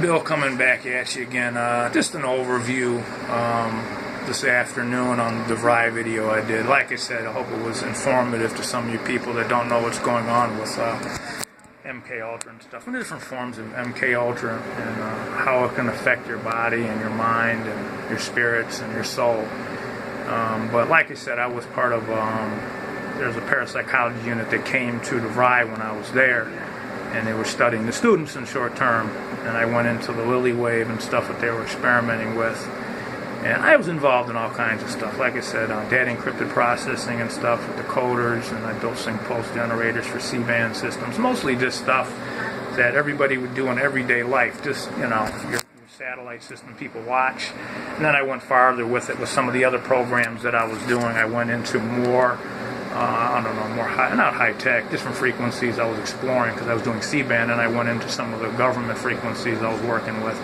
Bill coming back at you again. Just an overview this afternoon on the DeVry video I did. Like I said, I hope it was informative to some of you people that don't know what's going on with MK Ultra and stuff, and the different forms of MK Ultra and how it can affect your body and your mind and your spirits and your soul. But like I said, I was part of, there's a parapsychology unit that came to DeVry when I was there, and they were studying the students in short term, and I went into the Lily Wave and stuff that they were experimenting with, and I was involved in all kinds of stuff. Like I said, data encrypted processing and stuff with the coders, and I built sync pulse generators for C-band systems, mostly just stuff that everybody would do in everyday life, just, you know, your satellite system people watch. And then I went farther with it with some of the other programs that I was doing. I went into more not high tech, different frequencies I was exploring because I was doing C-band, and I went into some of the government frequencies I was working with,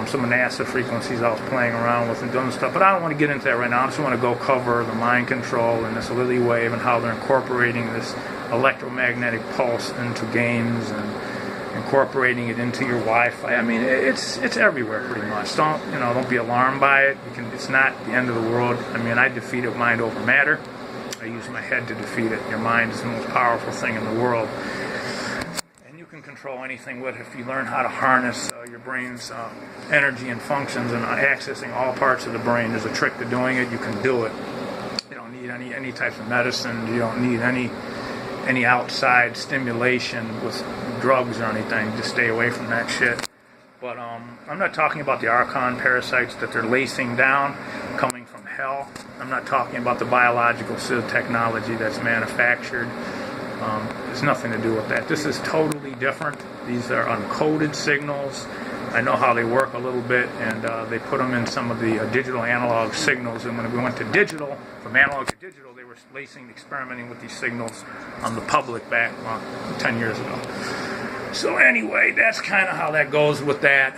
some of NASA frequencies I was playing around with and doing stuff. But I don't want to get into that right now. I just want to go cover the mind control and this Lily Wave and how they're incorporating this electromagnetic pulse into games and incorporating it into your Wi-Fi. I mean, it's everywhere pretty much. Don't be alarmed by it. It's not the end of the world. I mean, I defeated mind over matter. I use my head to defeat it. Your mind is the most powerful thing in the world, and you can control anything with it if you learn how to harness your brain's energy and functions and accessing all parts of the brain. There's a trick to doing it. You can do it. You don't need any types of medicine. You don't need any outside stimulation with drugs or anything. Just stay away from that shit. But I'm not talking about the Archon parasites that they're lacing down, coming from hell. I'm not talking about the biological technology that's manufactured. There's nothing to do with that. This is totally different. These are uncoded signals. I know how they work a little bit, and they put them in some of the digital analog signals. And when we went to digital, from analog to digital, they were experimenting with these signals on the public back 10 years ago. So anyway, that's kind of how that goes with that.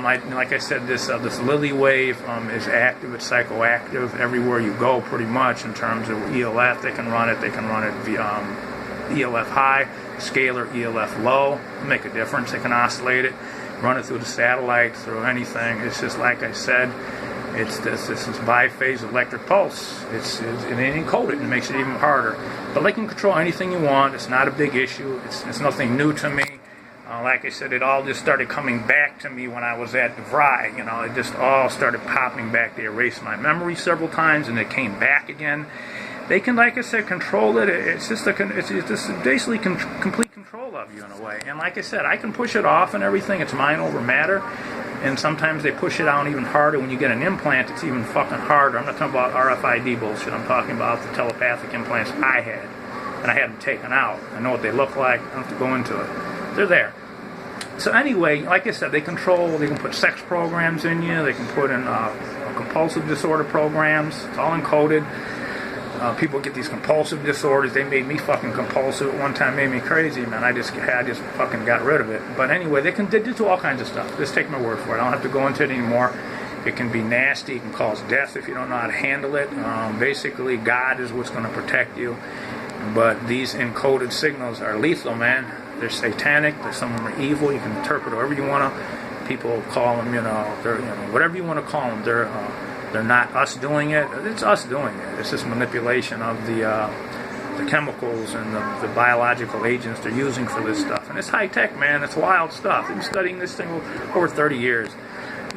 Like I said, this Lily Wave is active. It's psychoactive everywhere you go, pretty much, in terms of ELF. They can run it. They can run it via ELF high, scalar ELF low. Make a difference. They can oscillate it, run it through the satellite, through anything. It's just like I said. It's this is biphase electric pulse. It ain't encoded. It makes it even harder. But they can control anything you want. It's not a big issue. It's nothing new to me. Like I said, it all just started coming back to me when I was at DeVry. It just all started popping back. They erased my memory several times, and it came back again. They can, like I said, control it. It's just basically complete control of you in a way. And like I said, I can push it off and everything. It's mind over matter. And sometimes they push it out even harder. When you get an implant, it's even fucking harder. I'm not talking about RFID bullshit. I'm talking about the telepathic implants I had, and I had them taken out. I know what they look like. I don't have to go into it. They're there. So anyway, like I said, they can put sex programs in you. They can put in compulsive disorder programs. It's all encoded. People get these compulsive disorders. They made me fucking compulsive at one time. Made me crazy, man. I just fucking got rid of it. But anyway, they do all kinds of stuff. Just take my word for it. I don't have to go into it anymore. It can be nasty. It can cause death if you don't know how to handle it. Basically, God is what's going to protect you. But these encoded signals are lethal, man. They're satanic. Some of them are evil. You can interpret however you want to. People call them, they're, whatever you want to call them. They're not us doing it. It's us doing it. It's just manipulation of the chemicals and the biological agents they're using for this stuff. And it's high tech, man. It's wild stuff. They've been studying this thing over 30 years.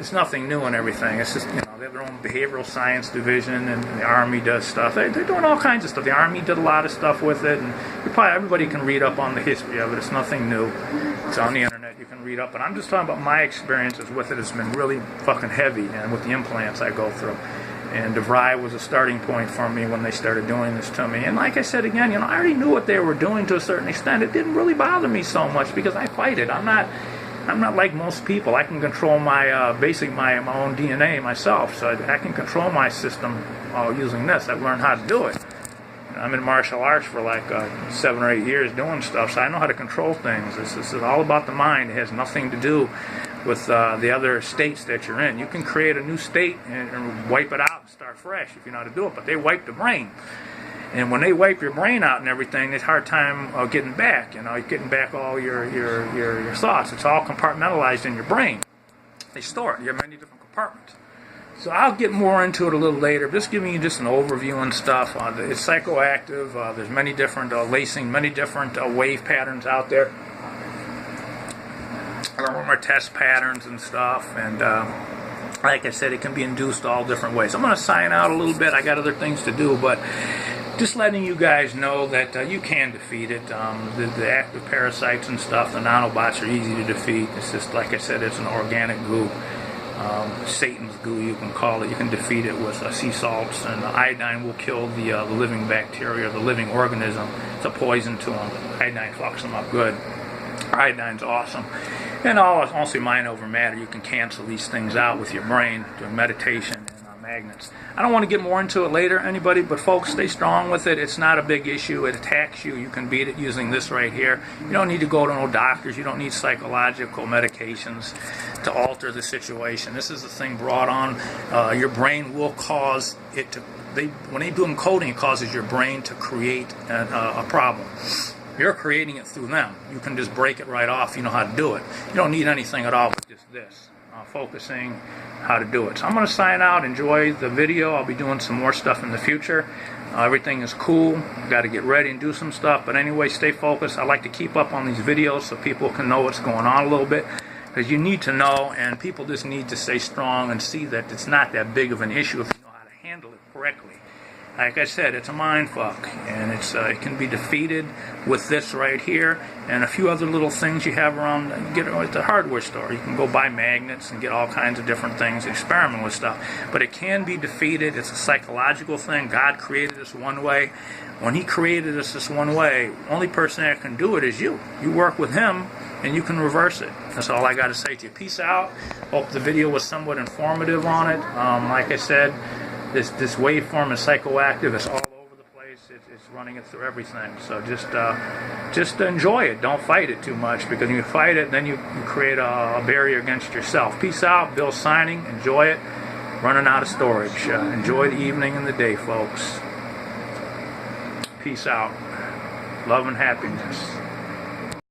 It's nothing new and everything. It's just, they have their own behavioral science division, and the Army does stuff. They're doing all kinds of stuff. The Army did a lot of stuff with it, and everybody can read up on the history of it. It's nothing new. It's on the internet. You can read up. But I'm just talking about my experiences with it. It's been really fucking heavy, and with the implants I go through. And DeVry was a starting point for me when they started doing this to me. And like I said again, I already knew what they were doing to a certain extent. It didn't really bother me so much because I fight it. I'm not like most people. I can control my my own DNA myself, so I can control my system using this. I've learned how to do it. I'm in martial arts for like 7 or 8 years doing stuff, so I know how to control things. This is all about the mind. It has nothing to do with the other states that you're in. You can create a new state and wipe it out and start fresh if you know how to do it, but they wipe the brain. And when they wipe your brain out and everything, it's a hard time getting back. Getting back all your thoughts. It's all compartmentalized in your brain. They store it. You have many different compartments. So I'll get more into it a little later. Just giving you just an overview and stuff. It's psychoactive. There's many different lacing, many different wave patterns out there. More test patterns and stuff. And like I said, it can be induced all different ways. I'm going to sign out a little bit. I got other things to do, but just letting you guys know that you can defeat it. The active parasites and stuff, the nanobots are easy to defeat. It's just, like I said, it's an organic goo. Satan's goo, you can call it. You can defeat it with sea salts, and iodine will kill the living bacteria, the living organism. It's a poison to them. Iodine fucks them up good. Iodine's awesome. And also mind over matter. You can cancel these things out with your brain doing meditation and magnets. I don't want to get more into it later, anybody, but folks, stay strong with it. It's not a big issue. It attacks you. You can beat it using this right here. You don't need to go to no doctors. You don't need psychological medications to alter the situation. This is the thing brought on. Your brain will cause it to, when they do encoding, it causes your brain to create a problem. You're creating it through them. You can just break it right off. You know how to do it. You don't need anything at all but just this. Focusing how to do it. So I'm going to sign out. Enjoy the video. I'll be doing some more stuff in the future. Everything is cool. Got to get ready and do some stuff. But anyway, stay focused. I like to keep up on these videos so people can know what's going on a little bit. Because you need to know, and people just need to stay strong and see that it's not that big of an issue if you know how to handle it correctly. Like I said, it's a mind fuck, and it can be defeated with this right here and a few other little things you have around. Get it at the hardware store. You can go buy magnets and get all kinds of different things, experiment with stuff. But it can be defeated. It's a psychological thing. God created us one way. When He created us this one way, only person that can do it is you. You work with Him, and you can reverse it. That's all I got to say to you. Peace out. Hope the video was somewhat informative on it. Like I said, this waveform is psychoactive. It's all over the place. It's running it through everything. So just enjoy it. Don't fight it too much, because when you fight it, then you create a barrier against yourself. Peace out. Bill signing. Enjoy it. Running out of storage. Enjoy the evening and the day, folks. Peace out. Love and happiness.